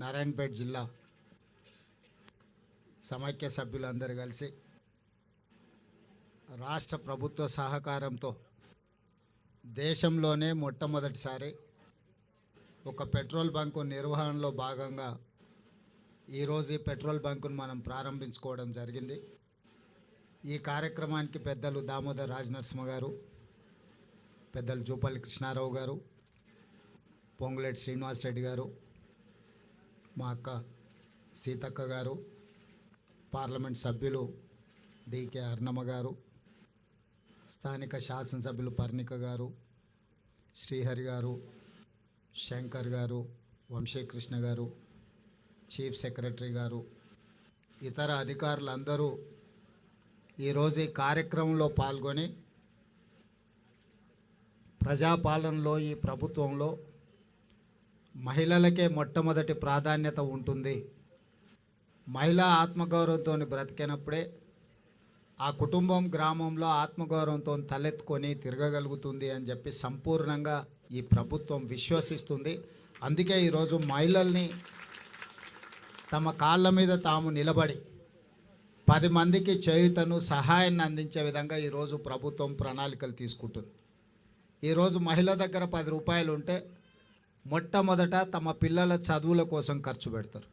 నారాయణపేట జిల్లా సమైక్య సభ్యులందరూ కలిసి రాష్ట్ర ప్రభుత్వ సహకారంతో దేశంలోనే మొట్టమొదటిసారి ఒక పెట్రోల్ బంకు నిర్వహణలో భాగంగా ఈరోజు ఈ పెట్రోల్ బంకును మనం ప్రారంభించుకోవడం జరిగింది. ఈ కార్యక్రమానికి పెద్దలు దామోదర్ రాజనరసింహ గారు, పెద్దలు జూపల్లి కృష్ణారావు గారు, పొంగులేటి శ్రీనివాసరెడ్డి గారు, మా అక్క సీతక్క గారు, పార్లమెంట్ సభ్యులు డికే అర్ణమ్మ గారు, స్థానిక శాసనసభ్యులు పర్ణిక గారు, శ్రీహరి గారు, శంకర్ గారు, వంశీకృష్ణ గారు, చీఫ్ సెక్రటరీ గారు, ఇతర అధికారులందరూ ఈరోజు ఈ కార్యక్రమంలో పాల్గొని ప్రజాపాలనలో ఈ ప్రభుత్వంలో మహిళలకే మొట్టమొదటి ప్రాధాన్యత ఉంటుంది, మహిళా ఆత్మగౌరవంతో బ్రతికినప్పుడే ఆ కుటుంబం గ్రామంలో ఆత్మగౌరవంతో తలెత్తుకొని తిరగగలుగుతుంది అని చెప్పి సంపూర్ణంగా ఈ ప్రభుత్వం విశ్వసిస్తుంది. అందుకే ఈరోజు మహిళల్ని తమ కాళ్ళ మీద తాము నిలబడి 10 మందికి చేయుతను సహాయాన్ని అందించే విధంగా ఈరోజు ప్రభుత్వం ప్రణాళికలు తీసుకుంటుంది. ఈరోజు మహిళ దగ్గర 10 రూపాయలు ఉంటే మొట్టమొదట తమ పిల్లల చదువుల కోసం ఖర్చు పెడతారు.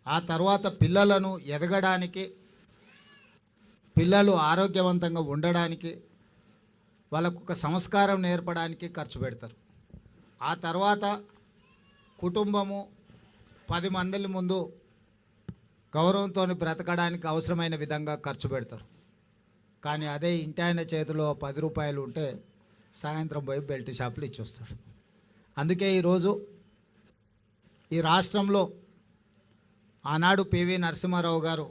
ఆ తర్వాత పిల్లలను ఎదగడానికి, పిల్లలు ఆరోగ్యవంతంగా ఉండడానికి, వాళ్ళకు ఒక సంస్కారం నేర్పడానికి ఖర్చు పెడతారు. ఆ తర్వాత కుటుంబము 10 మంది ముందు గౌరవంతో బ్రతకడానికి అవసరమైన విధంగా ఖర్చు పెడతారు. కానీ అదే ఇంటి ఆయన చేతిలో 10 రూపాయలు ఉంటే సాయంత్రం పోయి బెల్ట్ షాపులు ఇచ్చొస్తాడు. అందుకే ఈరోజు ఈ రాష్ట్రంలో ఆనాడు పివి నరసింహారావు గారు